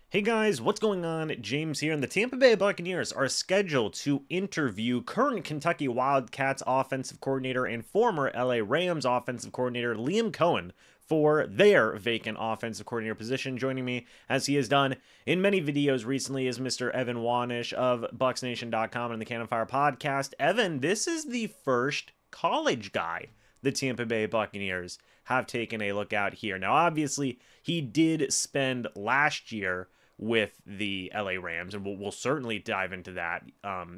Hey guys, what's going on? James here, and the Tampa Bay Buccaneers are scheduled to interview current Kentucky Wildcats offensive coordinator and former LA Rams offensive coordinator Liam Coen for their vacant offensive coordinator position. Joining me, as he has done in many videos recently, is Mr. Evan Wanish of BucsNation.com and the Cannon Fire podcast. Evan, this is the first college guy the Tampa Bay Buccaneers have taken a look at here. Now, obviously, he did spend last year with the LA Rams, and we'll certainly dive into that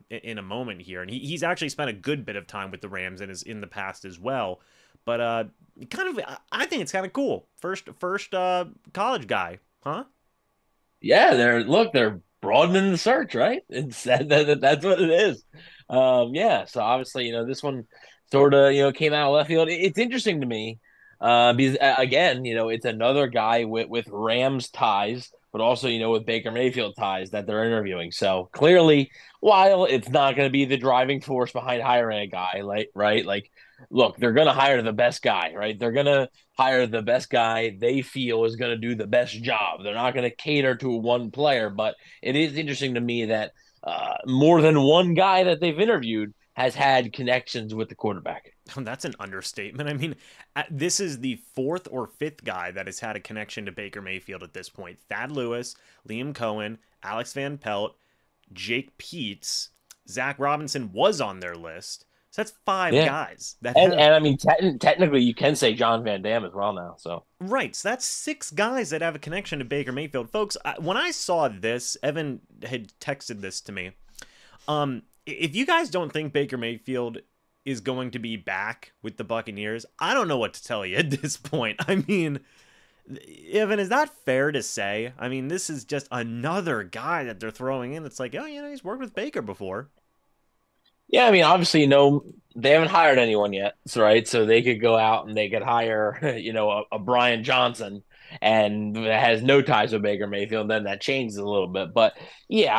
in a moment here. And he's actually spent a good bit of time with the Rams and is in the past as well. But I think it's kind of cool. First college guy, huh? Yeah, they're broadening the search, right? That's what it is. Yeah, so obviously, this one sort of, came out of left field. It's interesting to me, because again, it's another guy with Rams ties, but also, with Baker Mayfield ties that they're interviewing. So clearly, while it's not going to be the driving force behind hiring a guy, like, right? Like, look, they're going to hire the best guy, right? They're going to hire the best guy they feel is going to do the best job. They're not going to cater to one player, but it is interesting to me that more than one guy that they've interviewed has had connections with the quarterback. That's an understatement. I mean, this is the fourth or fifth guy that has had a connection to Baker Mayfield at this point. Thad Lewis, Liam Coen, Alex Van Pelt, Jake Peets, Zach Robinson was on their list. So that's five Yeah. guys that And have. and I mean technically you can say John Van Dam as well now. So Right, so that's six guys that have a connection to Baker Mayfield. Folks, when I saw this, Evan had texted this to me. If you guys don't think Baker Mayfield is going to be back with the Buccaneers, I don't know what to tell you at this point. I mean, Evan, is that fair to say? I mean, this is just another guy that they're throwing in. It's like, oh, he's worked with Baker before. yeah, I mean obviously they haven't hired anyone yet, so, right? So they could go out and they could hire a Brian Johnson and has no ties with Baker Mayfield, and then that changes a little bit. But yeah,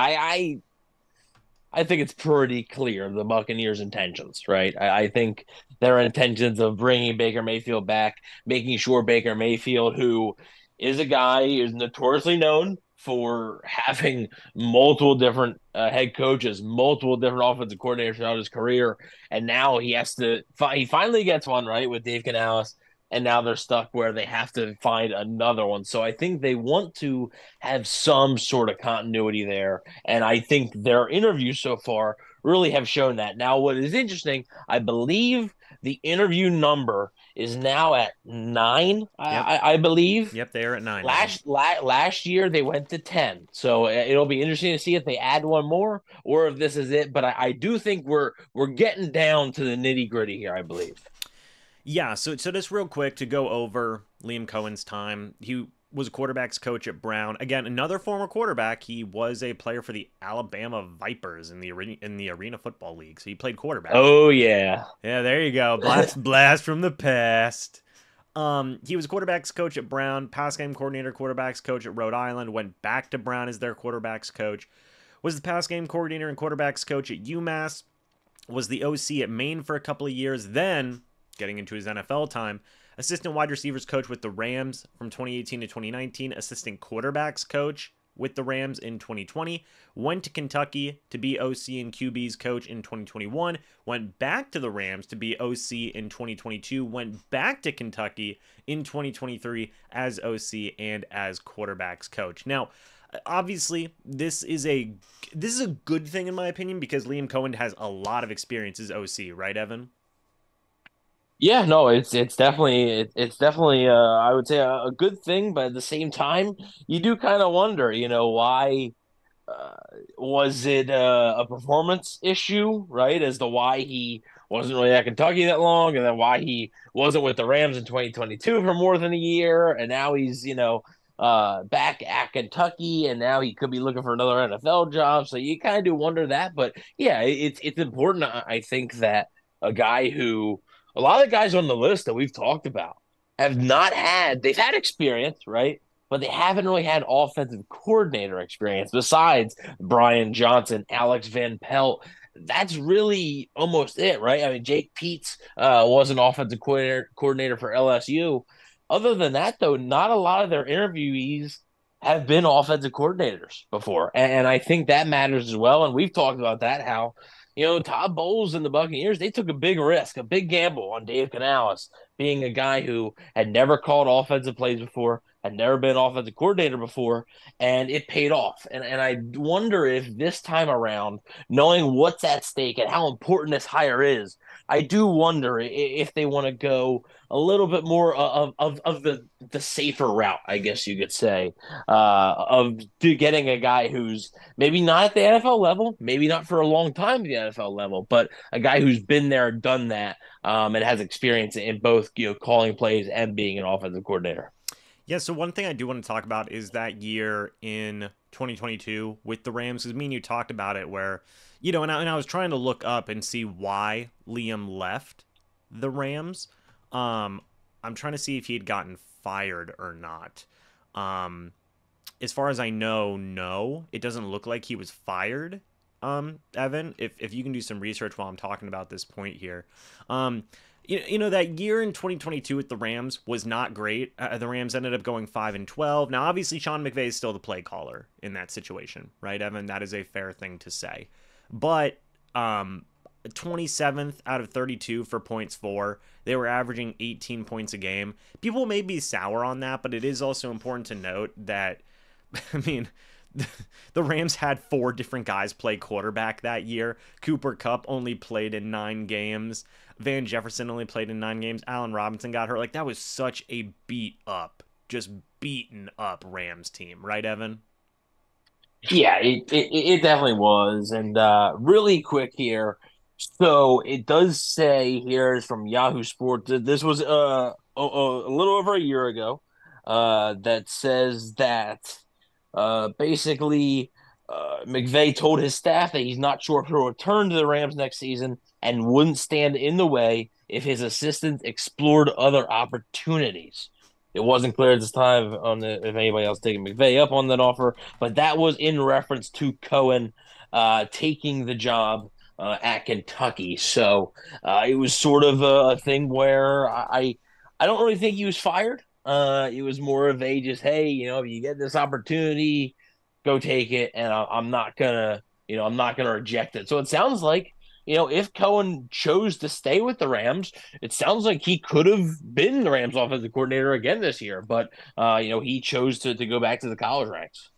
I think it's pretty clear the Buccaneers' intentions, right? I think their intentions of bringing Baker Mayfield back, making sure Baker Mayfield, who is a guy who is notoriously known for having multiple different head coaches, multiple different offensive coordinators throughout his career, and now he finally gets one right with Dave Canales, and now they're stuck where they have to find another one. So I think they want to have some sort of continuity there. And I think their interviews so far really have shown that. Now, what is interesting, I believe the interview number is now at 9, Yep. I believe. Yep, they are at nine now. Last year they went to 10, so it'll be interesting to see if they add one more or if this is it. But I do think we're getting down to the nitty gritty here, I believe. Yeah, so just real quick to go over Liam Cohen's time. He was a quarterbacks coach at Brown. Again, another former quarterback. He was a player for the Alabama Vipers in the Arena Football League. So he played quarterback. Oh yeah. Yeah, there you go. Blast from the past. He was quarterbacks coach at Brown, pass game coordinator, quarterbacks coach at Rhode Island, went back to Brown as their quarterbacks coach, was the pass game coordinator and quarterbacks coach at UMass, was the OC at Maine for a couple of years, then getting into his NFL time, assistant wide receivers coach with the Rams from 2018 to 2019, assistant quarterbacks coach with the Rams in 2020, went to Kentucky to be OC and QB's coach in 2021, went back to the Rams to be OC in 2022, went back to Kentucky in 2023 as OC and as quarterbacks coach. Now, obviously, this is a good thing in my opinion because Liam Cohen has a lot of experience as OC, right, Evan? Yeah, no, it's definitely I would say a good thing, but at the same time, you do kind of wonder, why uh, was it a performance issue, right? As to why he wasn't really at Kentucky that long, and then why he wasn't with the Rams in 2022 for more than a year, and now he's, back at Kentucky, and now he could be looking for another NFL job. So you kind of do wonder that, but yeah, it's important. I think that a guy who a lot of the guys on the list that we've talked about they've had experience, right? But they haven't really had offensive coordinator experience besides Brian Johnson, Alex Van Pelt. That's really almost it, right? I mean, Jake Peets was an offensive coordinator for LSU. Other than that, though, not a lot of their interviewees have been offensive coordinators before. And I think that matters as well. And we've talked about that, how, Todd Bowles and the Buccaneers, they took a big risk, a big gamble on Dave Canales, being a guy who had never called offensive plays before, had never been offensive coordinator before, and it paid off. And I wonder if this time around, knowing what's at stake and how important this hire is, I do wonder if they want to go a little bit more of the safer route, I guess you could say, of getting a guy who's maybe not at the NFL level, maybe not for a long time at the NFL level, but a guy who's been there, done that, and has experience in both calling plays and being an offensive coordinator. Yeah, so one thing I do want to talk about is that year in 2022 with the Rams, because me and you talked about it where, and I was trying to look up and see why Liam left the Rams. I'm trying to see if he had gotten fired or not. As far as I know, no, it doesn't look like he was fired. Evan, if you can do some research while I'm talking about this point here. That year in 2022 with the Rams was not great. The Rams ended up going 5-12. Now, obviously, Sean McVay is still the play caller in that situation, right, Evan? That is a fair thing to say. But 27th out of 32 for points for. They were averaging 18 points a game. People may be sour on that, but it is also important to note that, I mean, the Rams had 4 different guys play quarterback that year. Cooper Kupp only played in 9 games. Van Jefferson only played in 9 games. Allen Robinson got hurt. Like, that was such a just beaten up Rams team, right, Evan? Yeah, it definitely was. And really quick here. So it does say here is from Yahoo Sports that this was a little over a year ago. That says that basically McVay told his staff that he's not sure if he'll return to the Rams next season and wouldn't stand in the way if his assistant explored other opportunities. It wasn't clear at this time if anybody else taking McVay up on that offer, but that was in reference to Coen taking the job at Kentucky. So it was sort of a thing where I don't really think he was fired. It was more of a just, hey, if you get this opportunity, go take it, and I'm not gonna reject it. So it sounds like, if Coen chose to stay with the Rams, it sounds like he could have been the Rams offensive coordinator again this year, but he chose to go back to the college ranks.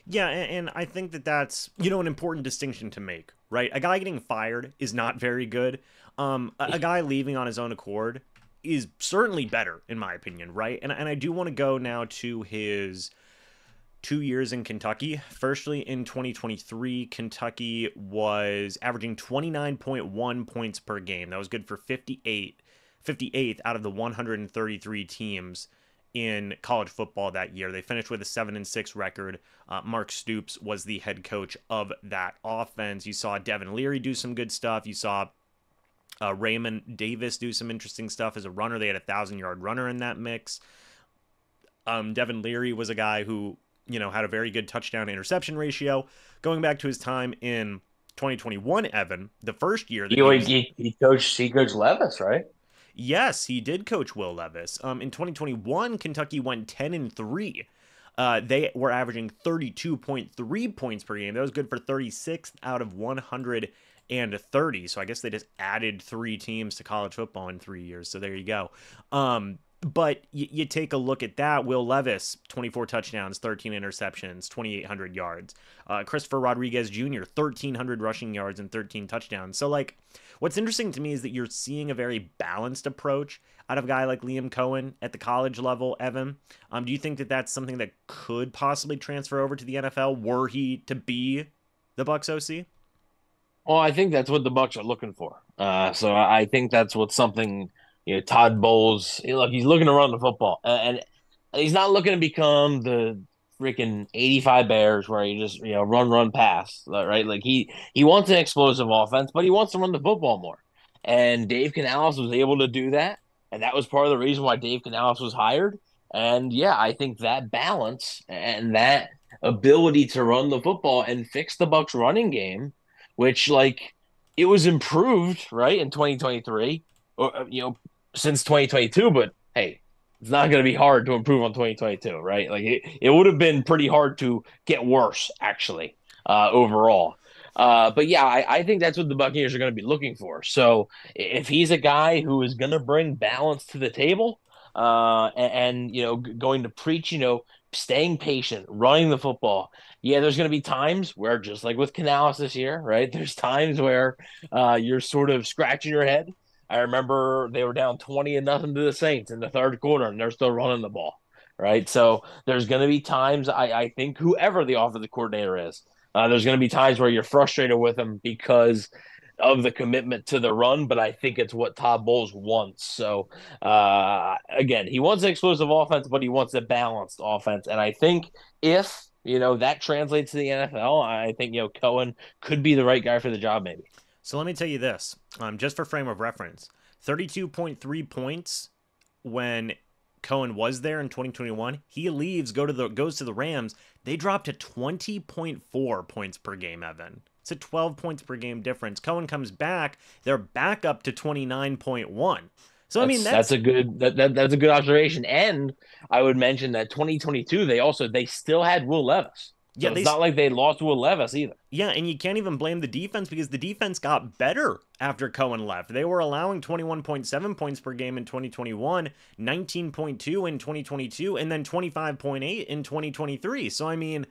Yeah, and I think that's, an important distinction to make, right? A guy getting fired is not very good. A guy leaving on his own accord is certainly better, in my opinion, right? And I do want to go now to his 2 years in Kentucky. Firstly, in 2023, Kentucky was averaging 29.1 points per game. That was good for 58th out of the 133 teams in college football that year. They finished with a 7-6 record. Mark Stoops was the head coach of that offense. You saw Devin Leary do some good stuff. You saw Raymond Davis do some interesting stuff as a runner. They had a 1,000-yard runner in that mix. Devin Leary was a guy who, had a very good touchdown interception ratio. Going back to his time in 2021, Evan, the first year that he coached Levis, right? Yes, he did coach Will Levis. In 2021, Kentucky went 10-3. They were averaging 32.3 points per game. That was good for 36th out of 130. So I guess they just added 3 teams to college football in 3 years. So there you go. But you take a look at that. Will Levis, 24 touchdowns, 13 interceptions, 2,800 yards. Christopher Rodriguez Jr., 1,300 rushing yards and 13 touchdowns. So, what's interesting to me is that you're seeing a very balanced approach out of a guy like Liam Coen at the college level, Evan. Do you think that that's something that could possibly transfer over to the NFL were he to be the Bucs OC? Well, I think that's what the Bucs are looking for. So I think that's what something Todd Bowles. Look, he's looking to run the football, and he's not looking to become the freaking 85 Bears where you just run pass, right? Like he wants an explosive offense, but he wants to run the football more. And Dave Canales was able to do that, and that was part of the reason why Dave Canales was hired. And yeah, I think that balance and that ability to run the football and fix the Bucs running game, which it was improved right in 2023, or since 2022. But hey, It's not going to be hard to improve on 2022, right? Like it would have been pretty hard to get worse, actually, overall. But yeah, I think that's what the Buccaneers are going to be looking for. So if he's a guy who is going to bring balance to the table, and going to preach, staying patient, running the football. Yeah, there's going to be times where, just like with Canales this year, right? There's times where you're sort of scratching your head. I remember they were down 20-0 to the Saints in the third quarter, and they're still running the ball, right? So there's going to be times, I think, whoever the offensive coordinator is, there's going to be times where you're frustrated with him because of the commitment to the run, but I think it's what Todd Bowles wants. So again, he wants an explosive offense, but he wants a balanced offense. And I think if that translates to the NFL, I think Coen could be the right guy for the job, maybe. So let me tell you this, just for frame of reference, 32.3 points when Coen was there in 2021. He leaves, goes to the Rams. They dropped to 20.4 points per game, Evan. It's a 12 points per game difference. Coen comes back, they're back up to 29.1. So I mean That's a good that's a good observation. And I would mention that 2022 they still had Will Levis. yeah, So it's not like they lost Will Levis either. yeah, and you can't even blame the defense because the defense got better after Coen left. They were allowing 21.7 points per game in 2021, 19.2 in 2022, and then 25.8 in 2023. So I mean,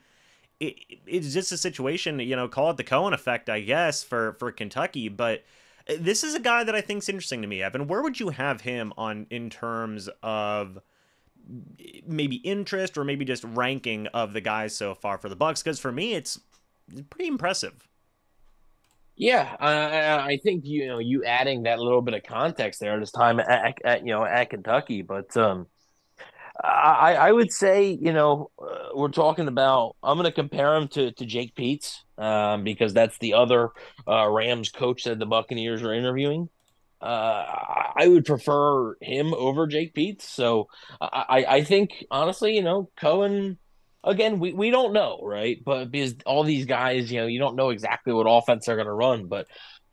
it's just a situation, call it the Coen effect, I guess, for Kentucky. But this is a guy that I think is interesting to me, Evan. Where would you have him on in terms of maybe interest or maybe just ranking of the guys so far for the Bucs? Because for me, it's pretty impressive. Yeah, I think you adding that little bit of context there at his time at Kentucky, but I would say we're talking about. I'm going to compare him to Jake Peetz, because that's the other Rams coach that the Buccaneers are interviewing. I would prefer him over Jake Peetz. So I think honestly, Coen. Again, we don't know, right? But because all these guys, you don't know exactly what offense they're going to run. But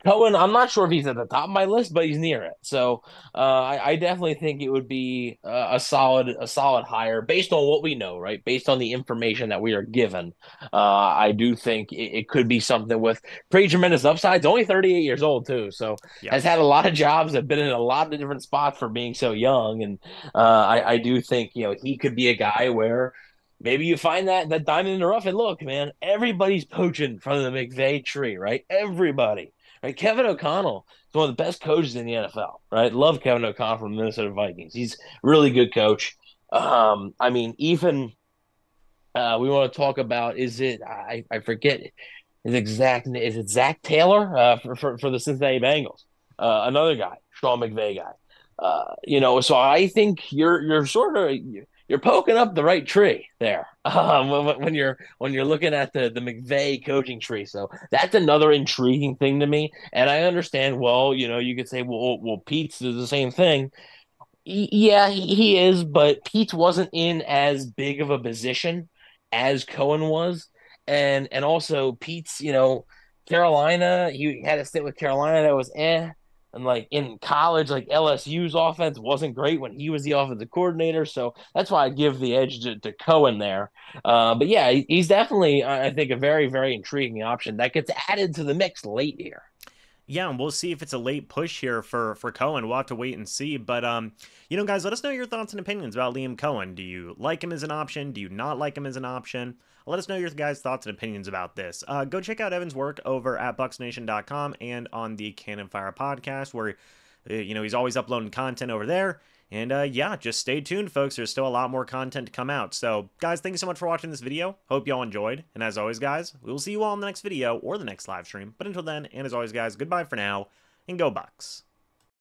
Cohen, I'm not sure if he's at the top of my list, but he's near it. So I definitely think it would be a solid hire based on what we know, right? Based on the information that we are given. I do think it could be something with pretty tremendous upsides. Only 38 years old too, so Yeah. has had a lot of jobs, have been in a lot of different spots for being so young, and I do think he could be a guy where maybe you find that diamond in the rough. And look, man, everybody's poaching from the McVay tree, right? Everybody. Right, Kevin O'Connell is one of the best coaches in the NFL. Right, love Kevin O'Connell from the Minnesota Vikings. He's a really good coach. I mean, even we want to talk about is it I forget his exact name. Is it Zach Taylor for the Cincinnati Bengals? Another guy, Sean McVay guy. So I think you're sort of you're poking up the right tree there when you're looking at the McVay coaching tree. So that's another intriguing thing to me. And I understand. Well, you could say, well, Pete's does the same thing. Yeah, he is, but Pete wasn't in as big of a position as Cohen was, and also Pete's, Carolina, he had to sit with Carolina that was and like in college, like LSU's offense wasn't great when he was the offensive coordinator, so that's why I give the edge to Cohen there. But yeah, he's definitely, I think, a very, very intriguing option that gets added to the mix late here. Yeah, and we'll see if it's a late push here for Coen. We'll have to wait and see. But guys, let us know your thoughts and opinions about Liam Coen. Do you like him as an option? Do you not like him as an option? Let us know your guys' thoughts and opinions about this. Go check out Evan's work over at BucsNation.com and on the Cannon Fire podcast, where he's always uploading content over there. And yeah, just stay tuned, folks. There's still a lot more content to come out. So, guys, thank you so much for watching this video. Hope you all enjoyed. And as always, guys, we will see you all in the next video or the next live stream. But until then, and as always, guys, goodbye for now, and go Bucs.